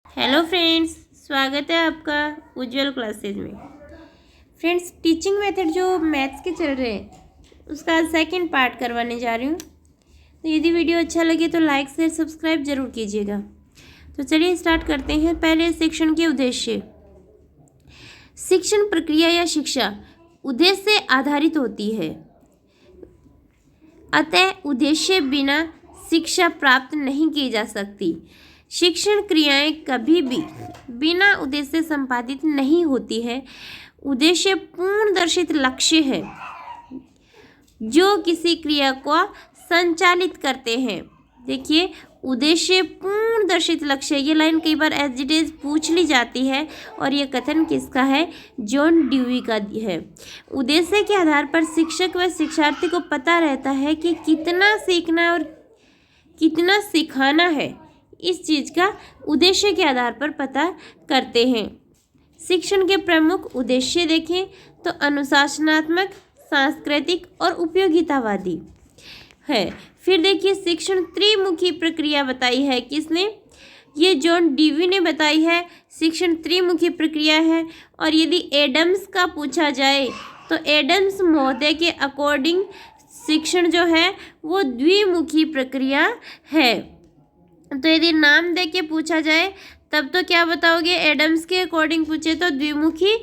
Hello friends, स्वागत है आपका उज्जवल क्लासेज में। फ्रेंड्स, टीचिंग मेथड जो मैथ्स के चल रहे हैं उसका आज सेकंड पार्ट करवाने जा रही हूँ। तो यदि वीडियो अच्छा लगे तो लाइक शेयर सब्सक्राइब जरूर कीजिएगा। तो चलिए स्टार्ट करते हैं। पहले शिक्षण के उद्देश्य। शिक्षण प्रक्रिया या शिक्षा उद्देश्य से आधारित होती है, अतः उद्देश्य बिना शिक्षा प्राप्त नहीं की जा सकती। शिक्षण क्रियाएं कभी भी बिना उद्देश्य से संपादित नहीं होती है। उद्देश्य पूर्णदर्शित लक्ष्य है जो किसी क्रिया को संचालित करते हैं। देखिए, उद्देश्य पूर्णदर्शित लक्ष्य, ये लाइन कई बार एज इट इज पूछ ली जाती है और ये कथन किसका है? जॉन ड्यूई का है। उद्देश्य के आधार पर शिक्षक व शिक्षार्थी को पता रहता है कि कितना सीखना और कितना सिखाना है। इस चीज़ का उद्देश्य के आधार पर पता करते हैं। शिक्षण के प्रमुख उद्देश्य देखें तो अनुशासनात्मक, सांस्कृतिक और उपयोगितावादी है। फिर देखिए, शिक्षण त्रिमुखी प्रक्रिया बताई है। किसने? ये जॉन डीवी ने बताई है। शिक्षण त्रिमुखी प्रक्रिया है। और यदि एडम्स का पूछा जाए तो एडम्स महोदय के अकॉर्डिंग शिक्षण जो है वो द्विमुखी प्रक्रिया है। तो यदि नाम दे के पूछा जाए तब तो क्या बताओगे? एडम्स के अकॉर्डिंग पूछे तो द्विमुखी,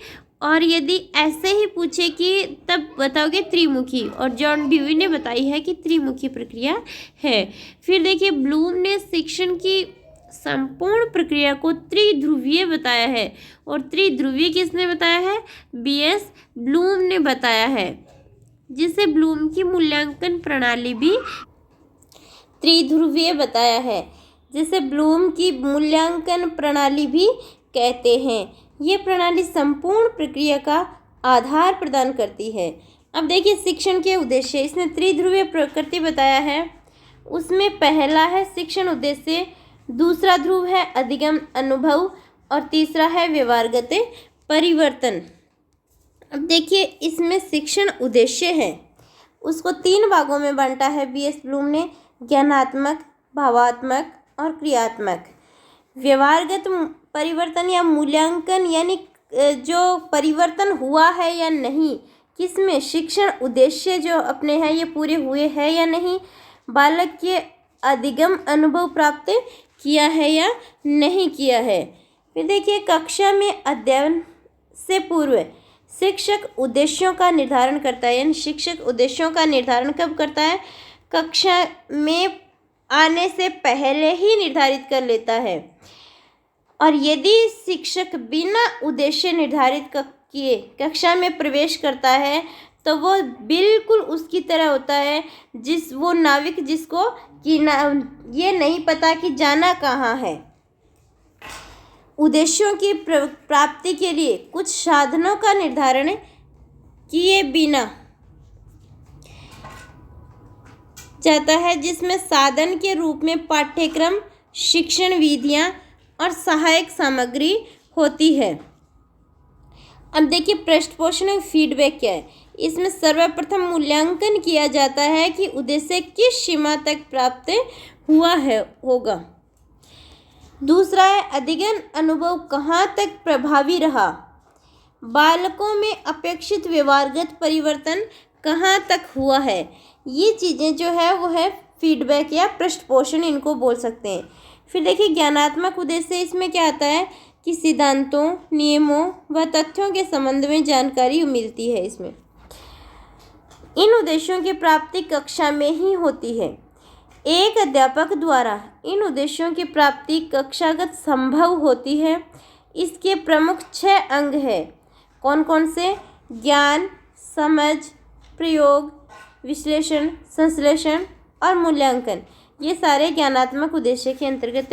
और यदि ऐसे ही पूछे कि तब बताओगे त्रिमुखी। और जॉन ड्यूई ने बताई है कि त्रिमुखी प्रक्रिया है। फिर देखिए, ब्लूम ने शिक्षण की संपूर्ण प्रक्रिया को त्रिध्रुवीय बताया है। और त्रिध्रुवीय किसने बताया है? बीएस ब्लूम ने बताया है, जिसे ब्लूम की मूल्यांकन प्रणाली भी त्रिध्रुवीय बताया है, जिसे ब्लूम की मूल्यांकन प्रणाली भी कहते हैं। ये प्रणाली संपूर्ण प्रक्रिया का आधार प्रदान करती है। अब देखिए, शिक्षण के उद्देश्य, इसने त्रिध्रुवीय प्रकृति बताया है। उसमें पहला है शिक्षण उद्देश्य, दूसरा ध्रुव है अधिगम अनुभव, और तीसरा है व्यवहारगत परिवर्तन। अब देखिए, इसमें शिक्षण उद्देश्य है उसको 3 भागों में बांटा है बीएस ब्लूम ने: ज्ञानात्मक, भावात्मक और क्रियात्मक। व्यवहारगत परिवर्तन या मूल्यांकन, यानी जो परिवर्तन हुआ है या नहीं, किसमें? शिक्षण उद्देश्य जो अपने हैं ये पूरे हुए हैं या नहीं, बालक के अधिगम अनुभव प्राप्त किया है या नहीं किया है। फिर देखिए, कक्षा में अध्ययन से पूर्व शिक्षक उद्देश्यों का निर्धारण करता है। यानी शिक्षक उद्देश्यों का निर्धारण कब करता है? कक्षा में आने से पहले ही निर्धारित कर लेता है। और यदि शिक्षक बिना उद्देश्य निर्धारित किए कक्षा में प्रवेश करता है तो वो बिल्कुल उसकी तरह होता है वो नाविक जिसको कि ये नहीं पता कि जाना कहाँ है। उद्देश्यों की प्राप्ति के लिए कुछ साधनों का निर्धारण किए बिना जाता है, जिसमें साधन के रूप में पाठ्यक्रम, शिक्षण विधियां और सहायक सामग्री होती है। अब देखिए, पृष्ठपोषण फीडबैक क्या है? इसमें सर्वप्रथम मूल्यांकन किया जाता है कि उद्देश्य किस सीमा तक प्राप्त हुआ है होगा। दूसरा है अधिगम अनुभव, कहाँ तक प्रभावी रहा। बालकों में अपेक्षित व्यवहारगत परिवर्तन कहाँ तक हुआ है। ये चीज़ें जो है वो है फीडबैक या पृष्ठपोषण, इनको बोल सकते हैं। फिर देखिए, ज्ञानात्मक उद्देश्य, इसमें क्या आता है कि सिद्धांतों, नियमों व तथ्यों के संबंध में जानकारी मिलती है। इसमें इन उद्देश्यों की प्राप्ति कक्षा में ही होती है। एक अध्यापक द्वारा इन उद्देश्यों की प्राप्ति कक्षागत संभव होती है। इसके प्रमुख 6 अंग हैं। कौन कौन से? ज्ञान, समझ, प्रयोग, विश्लेषण, संश्लेषण और मूल्यांकन। ये सारे ज्ञानात्मक उद्देश्य के अंतर्गत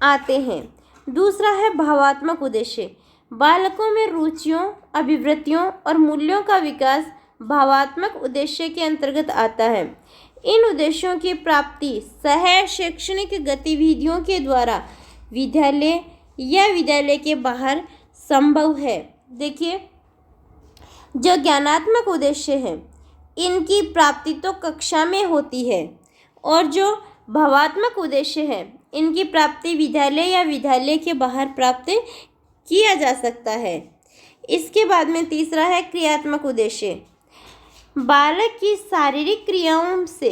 आते हैं। दूसरा है भावात्मक उद्देश्य। बालकों में रुचियों, अभिवृत्तियों और मूल्यों का विकास भावात्मक उद्देश्य के अंतर्गत आता है। इन उद्देश्यों की प्राप्ति सह शैक्षणिक गतिविधियों के द्वारा विद्यालय या विद्यालय के बाहर संभव है। देखिए, जो ज्ञानात्मक उद्देश्य है इनकी प्राप्ति तो कक्षा में होती है, और जो भावात्मक उद्देश्य है इनकी प्राप्ति विद्यालय या विद्यालय के बाहर प्राप्त किया जा सकता है। इसके बाद में तीसरा है क्रियात्मक उद्देश्य। बालक की शारीरिक क्रियाओं से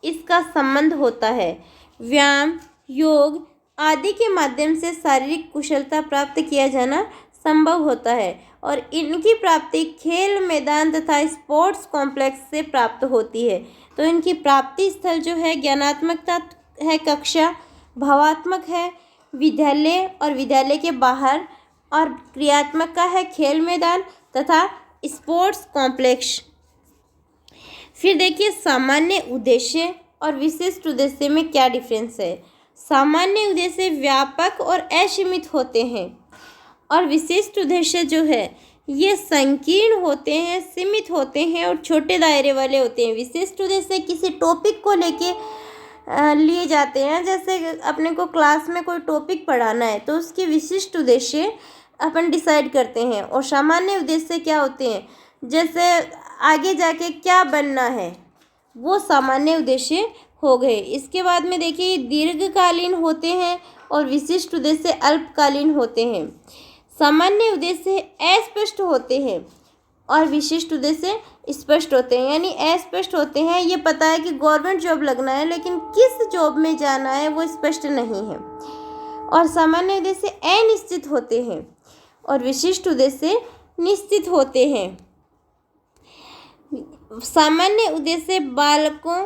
इसका संबंध होता है। व्यायाम, योग आदि के माध्यम से शारीरिक कुशलता प्राप्त किया जाना संभव होता है और इनकी प्राप्ति खेल मैदान तथा स्पोर्ट्स कॉम्प्लेक्स से प्राप्त होती है। तो इनकी प्राप्ति स्थल जो है ज्ञानात्मकता है कक्षा, भावात्मक है विद्यालय और विद्यालय के बाहर, और क्रियात्मक का है खेल मैदान तथा स्पोर्ट्स कॉम्प्लेक्स। फिर देखिए सामान्य उद्देश्य और विशिष्ट उद्देश्य में क्या डिफरेंस है। सामान्य उद्देश्य व्यापक और असीमित होते हैं और विशिष्ट उद्देश्य जो है ये संकीर्ण होते हैं, सीमित होते हैं और छोटे दायरे वाले होते हैं। विशिष्ट उद्देश्य किसी टॉपिक को लेके लिए जाते हैं, जैसे अपने को क्लास में कोई टॉपिक पढ़ाना है तो उसके विशिष्ट उद्देश्य अपन डिसाइड करते हैं। और सामान्य उद्देश्य क्या होते हैं, जैसे आगे जाके क्या बनना है, वो सामान्य उद्देश्य हो गए। इसके बाद में देखिए दीर्घकालीन होते हैं और विशिष्ट उद्देश्य अल्पकालीन होते हैं। सामान्य उद्देश्य अस्पष्ट होते हैं और विशिष्ट उद्देश्य स्पष्ट होते हैं। यानी अस्पष्ट होते हैं, ये पता है कि गवर्नमेंट जॉब लगना है लेकिन किस जॉब में जाना है वो स्पष्ट नहीं है। और सामान्य उद्देश्य अनिश्चित होते हैं और विशिष्ट उद्देश्य निश्चित होते हैं। सामान्य उद्देश्य बालकों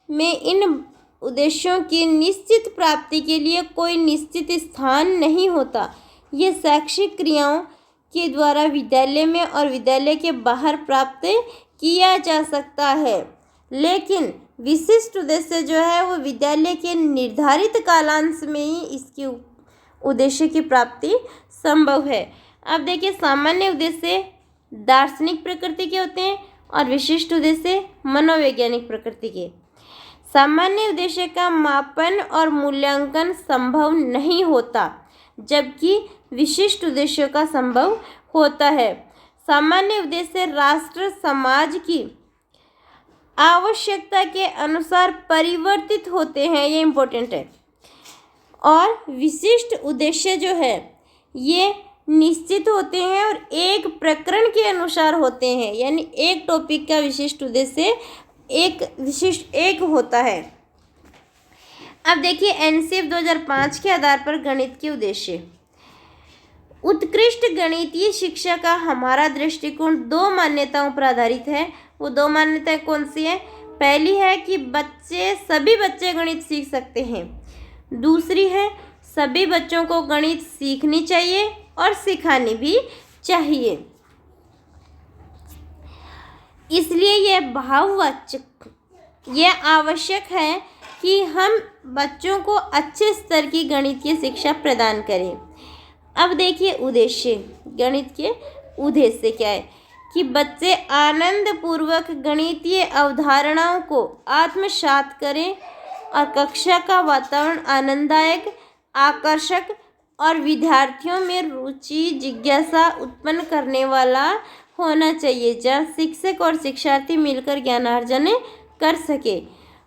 में इन उद्देश्यों की निश्चित प्राप्ति के लिए कोई निश्चित स्थान नहीं होता। ये शैक्षिक क्रियाओं के द्वारा विद्यालय में और विद्यालय के बाहर प्राप्त किया जा सकता है। लेकिन विशिष्ट उद्देश्य जो है वो विद्यालय के निर्धारित कालांश में ही इसकी उद्देश्य की प्राप्ति संभव है। अब देखिए सामान्य उद्देश्य दार्शनिक प्रकृति के होते हैं और विशिष्ट उद्देश्य मनोवैज्ञानिक प्रकृति के। सामान्य उद्देश्य का मापन और मूल्यांकन संभव नहीं होता, जबकि विशिष्ट उद्देश्यों का संभव होता है। सामान्य उद्देश्य राष्ट्र समाज की आवश्यकता के अनुसार परिवर्तित होते हैं, ये इम्पोर्टेंट है। और विशिष्ट उद्देश्य जो है ये निश्चित होते हैं और एक प्रकरण के अनुसार होते हैं। यानी एक टॉपिक का विशिष्ट उद्देश्य एक होता है। अब देखिए एनसीएफ 2005 के आधार पर गणित के उद्देश्य। उत्कृष्ट गणितीय शिक्षा का हमारा दृष्टिकोण 2 मान्यताओं पर आधारित है। वो 2 मान्यताएं कौन सी हैं? पहली है कि सभी बच्चे गणित सीख सकते हैं। दूसरी है सभी बच्चों को गणित सीखनी चाहिए और सिखानी भी चाहिए। इसलिए यह आवश्यक है कि हम बच्चों को अच्छे स्तर की गणितीय शिक्षा प्रदान करें। अब देखिए उद्देश्य, गणित के उद्देश्य क्या है कि बच्चे आनंद पूर्वक गणितीय अवधारणाओं को आत्मसात करें और कक्षा का वातावरण आनंददायक, आकर्षक और विद्यार्थियों में रुचि, जिज्ञासा उत्पन्न करने वाला होना चाहिए, जहाँ शिक्षक और शिक्षार्थी मिलकर ज्ञानार्जन कर सके।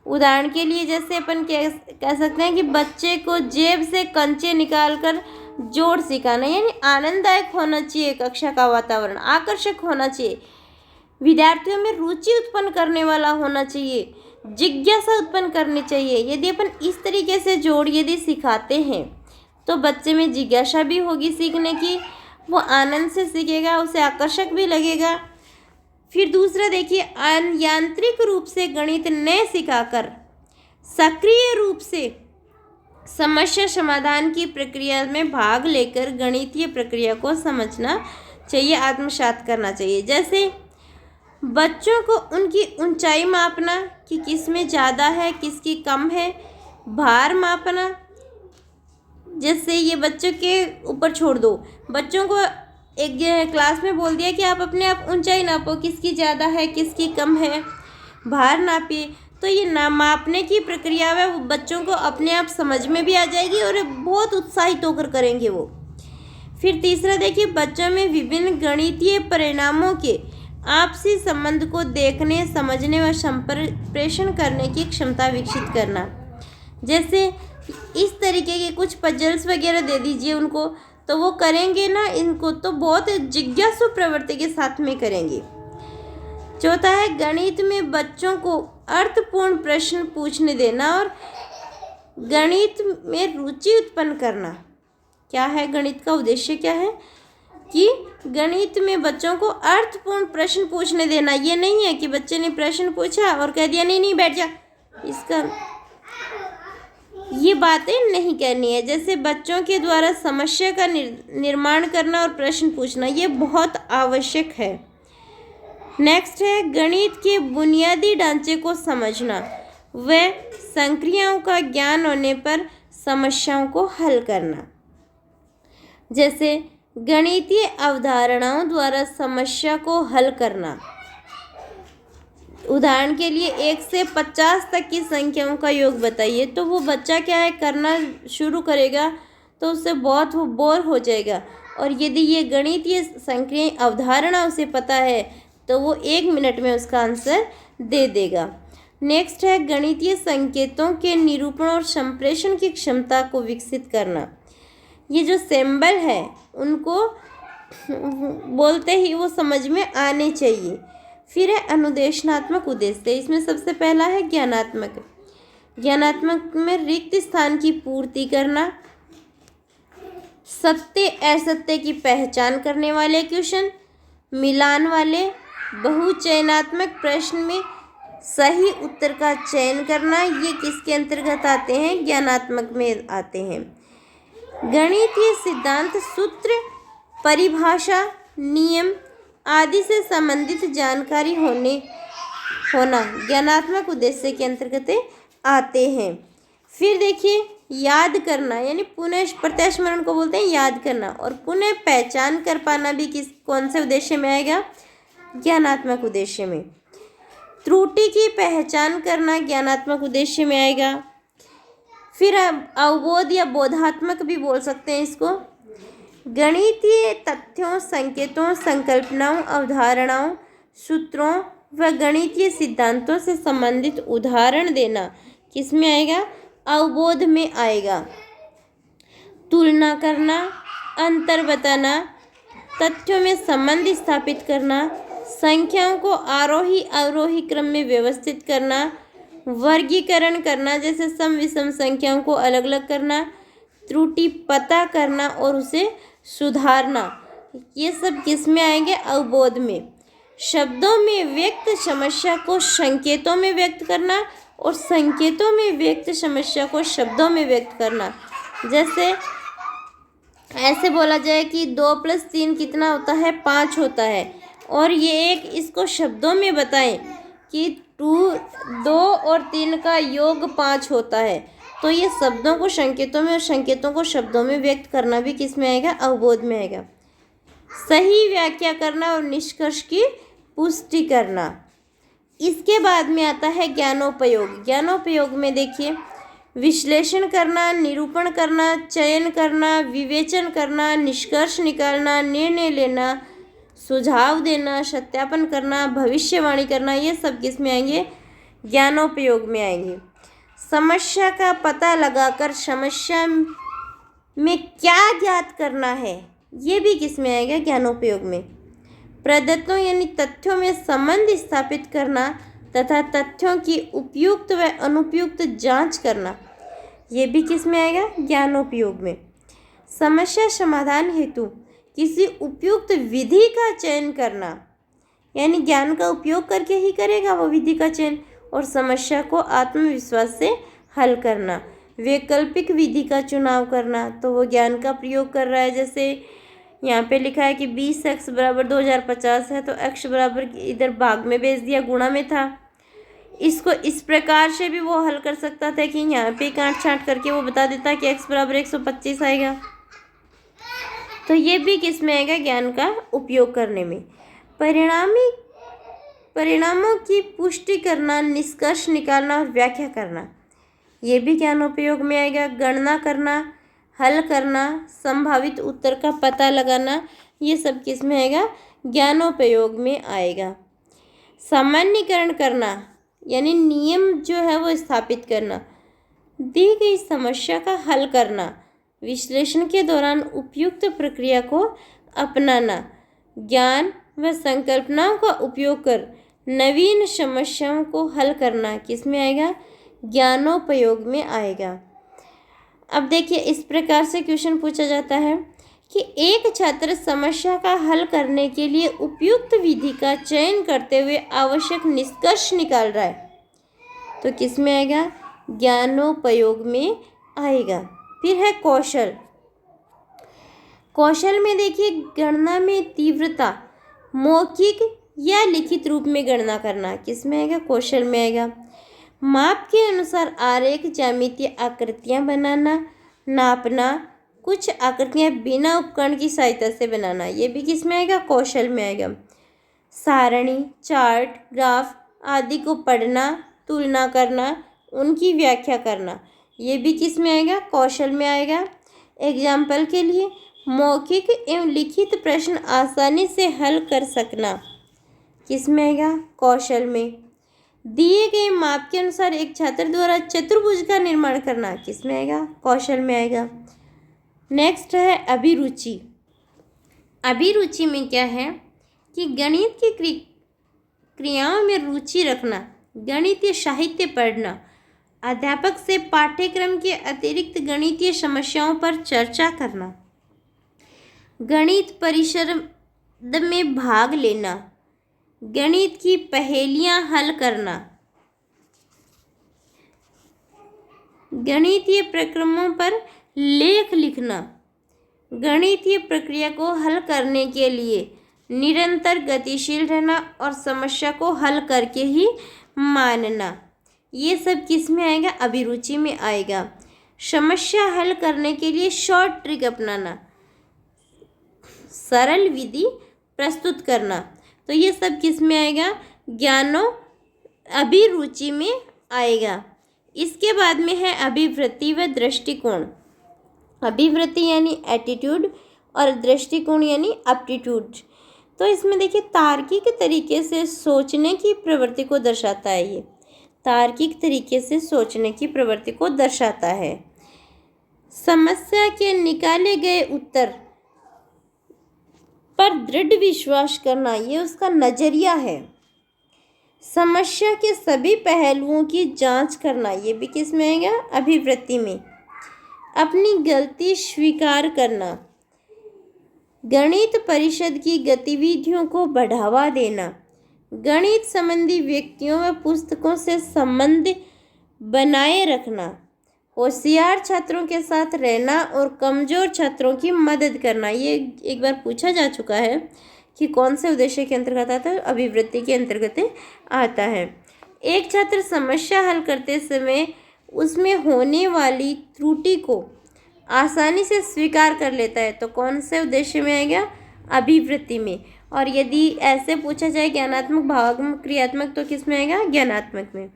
उदाहरण के लिए जैसे अपन कह सकते हैं कि बच्चे को जेब से कंचे निकालकर जोड़ सिखाना, यानी आनंददायक होना चाहिए, कक्षा का वातावरण आकर्षक होना चाहिए, विद्यार्थियों में रुचि उत्पन्न करने वाला होना चाहिए, जिज्ञासा उत्पन्न करनी चाहिए। यदि अपन इस तरीके से जोड़ यदि सिखाते हैं तो बच्चे में जिज्ञासा भी होगी सीखने की, वो आनंद से सीखेगा, उसे आकर्षक भी लगेगा। फिर दूसरा देखिए यांत्रिक रूप से गणित न सिखाकर सक्रिय रूप से समस्या समाधान की प्रक्रिया में भाग लेकर गणितीय प्रक्रिया को समझना चाहिए, आत्मसात करना चाहिए। जैसे बच्चों को उनकी ऊंचाई मापना कि किस में ज़्यादा है किसकी कम है, भार मापना, जैसे ये बच्चों के ऊपर छोड़ दो, बच्चों को एक क्लास में बोल दिया कि आप अपने आप ऊंचाई नापो, किसकी ज़्यादा है किसकी कम है, भार नापिए, तो ये मापने की प्रक्रिया है वो बच्चों को अपने आप समझ में भी आ जाएगी और बहुत उत्साहित होकर करेंगे वो। फिर तीसरा देखिए बच्चों में विभिन्न गणितीय परिणामों के आपसी संबंध को देखने, समझने व संप्रेषण करने की क्षमता विकसित करना। जैसे इस तरीके के कुछ पजल्स वगैरह दे दीजिए उनको, तो वो करेंगे ना, इनको तो बहुत जिज्ञासु प्रवृत्ति के साथ में करेंगे। चौथा है गणित में बच्चों को अर्थपूर्ण प्रश्न पूछने देना और गणित में रुचि उत्पन्न करना। क्या है गणित का उद्देश्य, क्या है कि गणित में बच्चों को अर्थपूर्ण प्रश्न पूछने देना। ये नहीं है कि बच्चे ने प्रश्न पूछा और कह दिया नहीं नहीं बैठ जा, इसका ये बातें नहीं करनी है। जैसे बच्चों के द्वारा समस्या का निर्माण करना और प्रश्न पूछना, ये बहुत आवश्यक है। नेक्स्ट है गणित के बुनियादी ढांचे को समझना व संक्रियाओं का ज्ञान होने पर समस्याओं को हल करना। जैसे गणितीय अवधारणाओं द्वारा समस्या को हल करना। उदाहरण के लिए 1 से 50 तक की संख्याओं का योग बताइए, तो वो बच्चा क्या है करना शुरू करेगा तो उससे बहुत वो बोर हो जाएगा। और यदि ये गणितीय संक्रियाएं अवधारणा उसे पता है तो वो 1 मिनट में उसका आंसर दे देगा। नेक्स्ट है गणितीय संकेतों के निरूपण और संप्रेषण की क्षमता को विकसित करना। ये जो सिंबल है उनको बोलते ही वो समझ में आने चाहिए। फिर है अनुदेशनात्मक उद्देश्य, इसमें सबसे पहला है ज्ञानात्मक। ज्ञानात्मक में रिक्त स्थान की पूर्ति करना, सत्य असत्य की पहचान करने वाले क्वेश्चन, मिलान वाले, बहुचयनात्मक प्रश्न में सही उत्तर का चयन करना, ये किसके अंतर्गत आते हैं, ज्ञानात्मक में आते हैं। गणितीय सिद्धांत, सूत्र, परिभाषा, नियम आदि से संबंधित जानकारी होना ज्ञानात्मक उद्देश्य के अंतर्गत आते हैं। फिर देखिए याद करना, यानी पुनः प्रत्यास्मरण को बोलते हैं याद करना, और पुनः पहचान कर पाना भी कौन से उद्देश्य में आएगा, ज्ञानात्मक उद्देश्य में। त्रुटि की पहचान करना ज्ञानात्मक उद्देश्य में आएगा। फिर अवबोध या बोधात्मक भी बोल सकते हैं इसको। गणितीय तथ्यों, संकेतों, संकल्पनाओं, अवधारणाओं, सूत्रों व गणितीय सिद्धांतों से संबंधित उदाहरण देना किस में आएगा, अवबोध में आएगा। तुलना करना, अंतर बताना, तथ्यों में संबंध स्थापित करना, संख्याओं को आरोही अवरोही क्रम में व्यवस्थित करना, वर्गीकरण करना, जैसे सम विषम संख्याओं को अलग अलग करना, त्रुटि पता करना और उसे सुधारना, ये सब किस में आएंगे, अवबोध में। शब्दों में व्यक्त समस्या को संकेतों में व्यक्त करना और संकेतों में व्यक्त समस्या को शब्दों में व्यक्त करना। जैसे ऐसे बोला जाए कि 2 + 3 कितना होता है, 5 होता है, और ये एक इसको शब्दों में बताएं कि 2 और 3 का योग 5 होता है, तो ये शब्दों को संकेतों में और संकेतों को शब्दों में व्यक्त करना भी किस में आएगा, अवबोध में आएगा। सही व्याख्या करना और निष्कर्ष की पुष्टि करना। इसके बाद में आता है ज्ञानोपयोग। ज्ञानोपयोग में देखिए विश्लेषण करना, निरूपण करना, चयन करना, विवेचन करना, निष्कर्ष निकालना, निर्णय लेना, सुझाव देना, सत्यापन करना, भविष्यवाणी करना, ये सब किस में आएंगे, ज्ञानोपयोग में आएंगे। समस्या का पता लगाकर समस्या में क्या ज्ञात करना है, ये भी किस में आएगा, ज्ञानोपयोग में। प्रदत्तों यानी तथ्यों में संबंध स्थापित करना तथा तथ्यों की उपयुक्त व अनुपयुक्त जांच करना, ये भी किस में आएगा, ज्ञानोपयोग में। समस्या समाधान हेतु किसी उपयुक्त विधि का चयन करना, यानी ज्ञान का उपयोग करके ही करेगा वो विधि का चयन, और समस्या को आत्मविश्वास से हल करना। वैकल्पिक विधि का चुनाव करना, तो वो ज्ञान का प्रयोग कर रहा है। जैसे यहाँ पे लिखा है कि 20x = 2050 है, तो x बराबर इधर भाग में भेज दिया, गुणा में था। इसको इस प्रकार से भी वो हल कर सकता था कि यहाँ पे काट छाँट करके वो बता देता कि x = 125 आएगा। तो ये भी किस में आएगा, ज्ञान का उपयोग करने में। परिणामों की पुष्टि करना, निष्कर्ष निकालना और व्याख्या करना, ये भी ज्ञानोपयोग में आएगा। गणना करना, हल करना, संभावित उत्तर का पता लगाना, ये सब किस में आएगा, ज्ञानोपयोग में आएगा। सामान्यीकरण करना, यानी नियम जो है वो स्थापित करना। दी गई समस्या का हल करना, विश्लेषण के दौरान उपयुक्त प्रक्रिया को अपनाना, ज्ञान व संकल्पनाओं का उपयोग कर नवीन समस्याओं को हल करना किस में आएगा? ज्ञानोपयोग में आएगा। अब देखिए इस प्रकार से क्वेश्चन पूछा जाता है कि एक छात्र समस्या का हल करने के लिए उपयुक्त विधि का चयन करते हुए आवश्यक निष्कर्ष निकाल रहा है, तो किस में आएगा? ज्ञानोपयोग में आएगा। फिर है कौशल। कौशल में देखिए गणना में तीव्रता मौखिक या लिखित रूप में गणना करना किस में आएगा? कौशल में आएगा। माप के अनुसार आरेख ज्यामितीय आकृतियां बनाना, नापना, कुछ आकृतियां बिना उपकरण की सहायता से बनाना, ये भी किस में आएगा? कौशल में आएगा। सारणी, चार्ट, ग्राफ आदि को पढ़ना, तुलना करना, उनकी व्याख्या करना, ये भी किस में आएगा? कौशल में आएगा। एग्जाम्पल के लिए मौखिक एवं लिखित प्रश्न आसानी से हल कर सकना किस में आएगा? कौशल में। दिए गए माप के अनुसार एक छात्र द्वारा चतुर्भुज का निर्माण करना किस में आएगा? कौशल में आएगा। नेक्स्ट है अभिरुचि। अभिरुचि में क्या है कि गणित की क्रियाओं में रुचि रखना, गणितीय साहित्य पढ़ना, अध्यापक से पाठ्यक्रम के अतिरिक्त गणितीय समस्याओं पर चर्चा करना, गणित परिसर में भाग लेना, गणित की पहेलियां हल करना, गणितीय प्रक्रमों पर लेख लिखना, गणितीय प्रक्रिया को हल करने के लिए निरंतर गतिशील रहना और समस्या को हल करके ही मानना, ये सब किस में आएगा? अभिरुचि में आएगा। समस्या हल करने के लिए शॉर्ट ट्रिक अपनाना, सरल विधि प्रस्तुत करना, तो ये सब किस में आएगा? अभिरुचि में आएगा। इसके बाद में है अभिवृत्ति व दृष्टिकोण। अभिवृत्ति यानी एटीट्यूड और दृष्टिकोण यानी एप्टीट्यूड। तो इसमें देखिए तार्किक तरीके से सोचने की प्रवृत्ति को दर्शाता है। ये तार्किक तरीके से सोचने की प्रवृत्ति को दर्शाता है। समस्या के निकाले गए उत्तर पर दृढ़ विश्वास करना, ये उसका नजरिया है। समस्या के सभी पहलुओं की जांच करना, ये भी किस में आएगा? अभिवृत्ति में। अपनी गलती स्वीकार करना, गणित परिषद की गतिविधियों को बढ़ावा देना, गणित संबंधी व्यक्तियों व पुस्तकों से संबंध बनाए रखना, होशियार छात्रों के साथ रहना और कमज़ोर छात्रों की मदद करना। ये एक बार पूछा जा चुका है कि कौन से उद्देश्य के अंतर्गत आता है? अभिवृत्ति के अंतर्गत आता है। एक छात्र समस्या हल करते समय उसमें होने वाली त्रुटि को आसानी से स्वीकार कर लेता है, तो कौन से उद्देश्य में आएगा? अभिवृत्ति में। और यदि ऐसे पूछा जाए ज्ञानात्मक, भावात्मक, क्रियात्मक, तो किस में आएगा? ज्ञानात्मक में।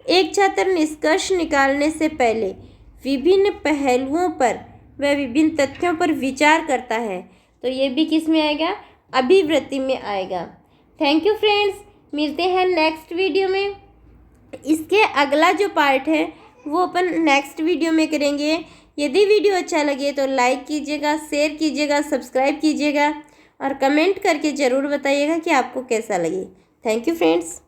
एक छात्र निष्कर्ष निकालने से पहले विभिन्न पहलुओं पर व विभिन्न तथ्यों पर विचार करता है, तो ये भी किस में आएगा? अभिवृत्ति में आएगा। थैंक यू फ्रेंड्स, मिलते हैं नेक्स्ट वीडियो में। इसके अगला जो पार्ट है वो अपन नेक्स्ट वीडियो में करेंगे। यदि वीडियो अच्छा लगे तो लाइक कीजिएगा, शेयर कीजिएगा, सब्सक्राइब कीजिएगा और कमेंट करके ज़रूर बताइएगा कि आपको कैसा लगे। Thank you friends.